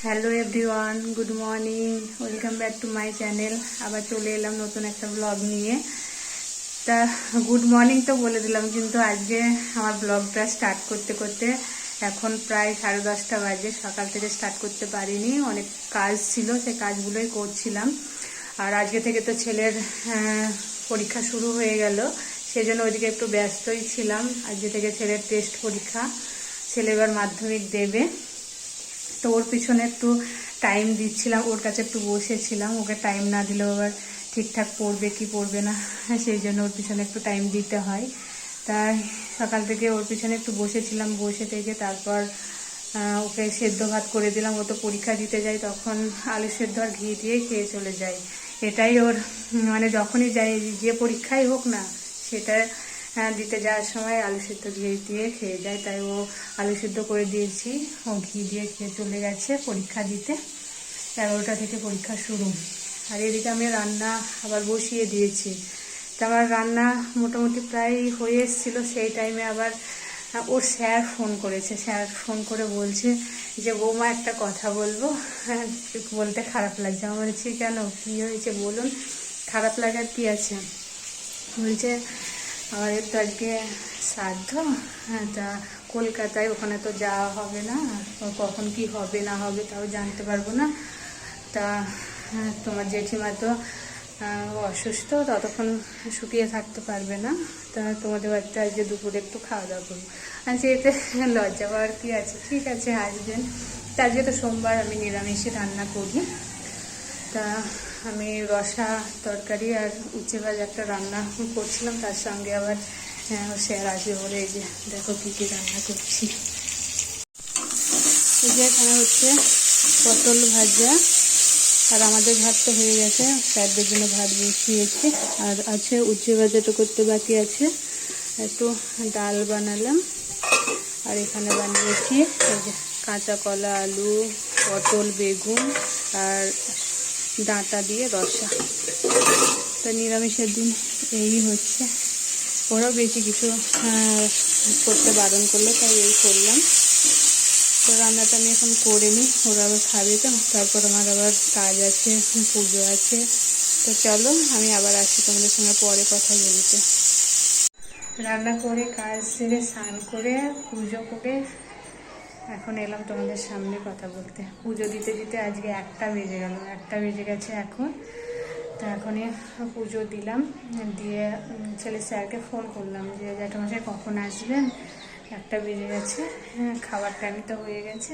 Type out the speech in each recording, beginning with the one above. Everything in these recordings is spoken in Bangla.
Hello everyone, good morning, welcome back to my channel. আবার চলে এলাম নতুন একটা ব্লগ নিয়ে। তা গুড মর্নিং তো বলে দিলাম, কিন্তু আজকে আমার ব্লগটা স্টার্ট করতে করতে এখন প্রায় 10:30 বাজে। সকাল থেকে স্টার্ট করতে পারিনি, অনেক কাজ ছিল, সেই কাজগুলোই করছিলাম। আর আজকে থেকে তো ছেলের পরীক্ষা শুরু হয়ে গেল, সেজন্য ওইদিকে একটু ব্যস্তই ছিলাম। আজকে থেকে ছেলের টেস্ট পরীক্ষা, ছেলে এবার মাধ্যমিক দেবে। তো ওর পিছনে একটু টাইম দিচ্ছিলাম, ওর কাছে একটু বসেছিলাম। ওকে টাইম না দিলেও আবার ঠিকঠাক পড়বে কি পড়বে না, সেই জন্য ওর পিছনে একটু টাইম দিতে হয়। তাই সকাল থেকে ওর পিছনে একটু বসেছিলাম, বসে থেকে তারপর ওকে সেদ্ধ ভাত করে দিলাম। ও তো পরীক্ষা দিতে যায়, তখন আলু সেদ্ধ আর ঘি দিয়ে খেয়ে চলে যায়। এটাই ওর মানে যখনই যাই, যে পরীক্ষাই হোক না, সেটা দিতে যাওয়ার সময় আলু সেদ্ধ ঘি দিয়ে খেয়ে যায়। তাই ও আলু সেদ্ধ করে দিয়েছি, ও ঘি দিয়ে খেয়ে চলে গেছে পরীক্ষা দিতে। 11টা থেকে পরীক্ষা শুরু। আর এদিকে আমি রান্না আবার বসিয়ে দিয়েছি। তা আমার রান্না মোটামুটি প্রায় হয়ে এসেছিলো। সেই টাইমে আবার ওর স্যার ফোন করেছে। স্যার ফোন করে বলছে যে বৌমা একটা কথা বলবো। বলতে খারাপ লাগছে। আমি বলছি কেন, কী হয়েছে বলুন, খারাপ লাগার কী আছে? বলছে আমাদের তো আজকে শ্রাদ্ধ, তা কলকাতায়, ওখানে তো যাওয়া হবে না, কখন কি হবে না হবে তাও জানতে পারবো না। তা তোমার জেঠিমা তো অসুস্থ, ততক্ষণ শুকিয়ে থাকতে পারবে না। তা তোমাদের বাড়িতে আজকে দুপুরে একটু খাওয়া দাওয়া করবো। আজকে এতে লজ্জা পাওয়ার কী আছে? ঠিক আছে, আসবেন। তা আজকে তো সোমবার, আমি নিরামিষে রান্না করি। তা আমি রসা তরকারি আর উচ্ছে ভাজা একটা রান্না করছিলাম, তার সঙ্গে আবার স্যার আসবে বলে এই যে দেখো কী কী রান্না করছি। এই যে এখানে হচ্ছে পটল ভাজা, আর আমাদের ভাত তো হয়ে গেছে, স্যারদের জন্য ভাত বসিয়েছি। আর আছে উচ্ছে ভাজাটা করতে বাকি আছে, একটু ডাল বানালাম। আর এখানে বানিয়েছি এই যে কাঁচা কলা, আলু, পটল, বেগুন আর ডাঁটা দিয়ে রসা। তো নিরামিষের দিন এই হচ্ছে। ওরাও বেশি কিছু করতে বারণ করলো, তাই এই করলাম। তো রান্নাটা আমি এখন করে নিই, ওরা আবার খাবে তো। তারপর আমার আবার কাজ আছে, পুজো আছে। তো চলো আমি আবার আসি তোমাদের সঙ্গে পরে কথা বলতে। রান্না করে কাজ সেরে স্নান করে পুজো করে এখন এলাম তোমাদের সামনে কথা বলতে। পুজো দিতে দিতে আজকে 1টা বেজে গেল, 1টা বেজে গেছে এখন। তা এখনই পুজো দিলাম, দিয়ে ছেলে স্যারকে ফোন করলাম যে জ্যাঠামশাই কখন আসবেন, 1টা বেজে গেছে, খাবার টাইম তো হয়ে গেছে।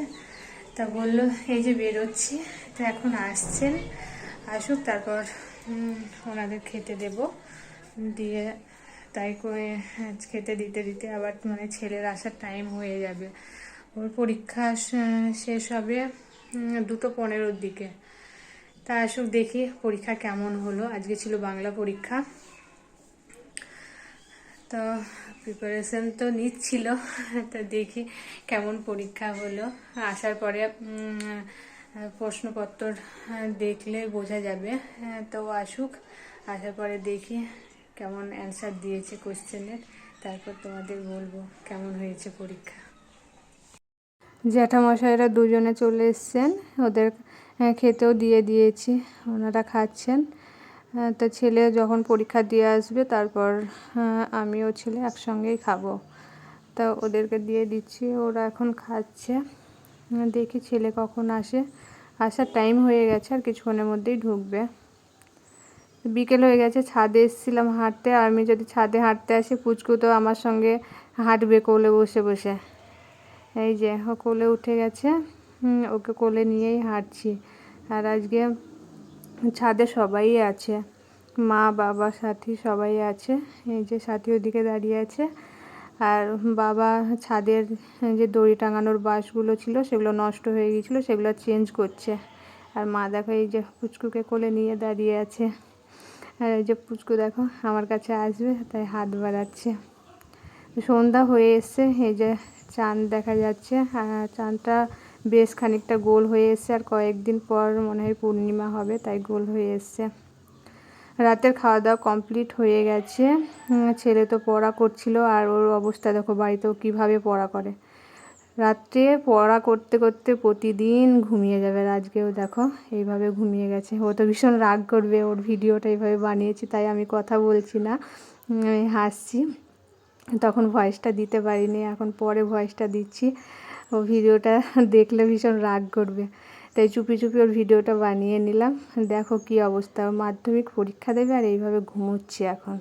তা বললো এই যে বেরোচ্ছি। তো এখন আসছেন, আসুক, তারপর ওনাদের খেতে দেব। দিয়ে তাই করে খেতে দিতে দিতে আবার মানে ছেলের আসার টাইম হয়ে যাবে। ওর পরীক্ষা শেষ হবে 2:15-র দিকে। তা আসুক, দেখি পরীক্ষা কেমন হলো। আজকে ছিল বাংলা পরীক্ষা, তো প্রিপারেশন তো নিচ্ছিল। তো দেখি কেমন পরীক্ষা হলো। আসার পরে প্রশ্নপত্র দেখলে বোঝা যাবে। তো আসুক, আসার পরে দেখি কেমন অ্যান্সার দিয়েছে কোশ্চেনের, তারপর তোমাদের বলবো কেমন হয়েছে পরীক্ষা। জ্যাঠামশাইরা দুজনে চলে এসছেন, ওদের খেতেও দিয়ে দিয়েছি, ওনারা খাচ্ছেন। তো ছেলে যখন পরীক্ষা দিয়ে আসবে তারপর আমিও ছেলে একসঙ্গেই খাবো। তা ওদেরকে দিয়ে দিচ্ছি, ওরা এখন খাচ্ছে। দেখি ছেলে কখন আসে, আসার টাইম হয়ে গেছে, আর কিছুক্ষণের মধ্যেই ঢুকবে। বিকেল হয়ে গেছে, ছাদে এসেছিলাম হাঁটতে। আর আমি যদি ছাদে হাঁটতে আসি, পুচকু তো আমার সঙ্গে হাঁটবে কোলে বসে বসে। এই যে ও কোলে উঠে গেছে, ওকে কোলে নিয়েই হাঁটছি। আর আজকে ছাদে সবাই আছে, মা, বাবা, সাথী সবাই আছে। এই যে সাথী ওদিকে দাঁড়িয়ে আছে। আর বাবা ছাদের যে দড়ি টাঙানোর বাঁশগুলো ছিল সেগুলো নষ্ট হয়ে গিয়েছিলো, সেগুলো চেঞ্জ করছে। আর মা দেখো এই যে পুচকুকে কোলে নিয়ে দাঁড়িয়ে আছে। আর এই যে পুচকু দেখো আমার কাছে আসবে তাই হাত বাড়াচ্ছে। সন্ধ্যা হয়ে এসছে, এই যে চাঁদ দেখা যাচ্ছে। চাঁদটা বেশ খানিকটা গোল হয়ে এসছে, আর কয়েকদিন পর মনে হয় পূর্ণিমা হবে, তাই গোল হয়ে এসছে। রাতের খাওয়া দাওয়া কমপ্লিট হয়ে গেছে। ছেলে তো পড়া করছিল, আর ওর অবস্থা দেখো বাড়িতেও কীভাবে পড়া করে। রাত্রে পড়া করতে করতে প্রতিদিন ঘুমিয়ে যাবে। আর আজকেও দেখো এইভাবে ঘুমিয়ে গেছে। ও তো ভীষণ রাগ করবে, ওর ভিডিওটা এইভাবে বানিয়েছি তাই আমি কথা বলছি না, আমি হাসছি। তখন ভয়েসটা দিতে পারিনি, এখন পরে ভয়েসটা দিচ্ছি। ও ভিডিওটা দেখলে ভীষণ রাগ করবে, তাই চুপি চুপি ওর ভিডিওটা বানিয়ে নিলাম। দেখো কি অবস্থা, মাধ্যমিক পরীক্ষা দেবে আর এইভাবে ঘুমোচ্ছে এখন।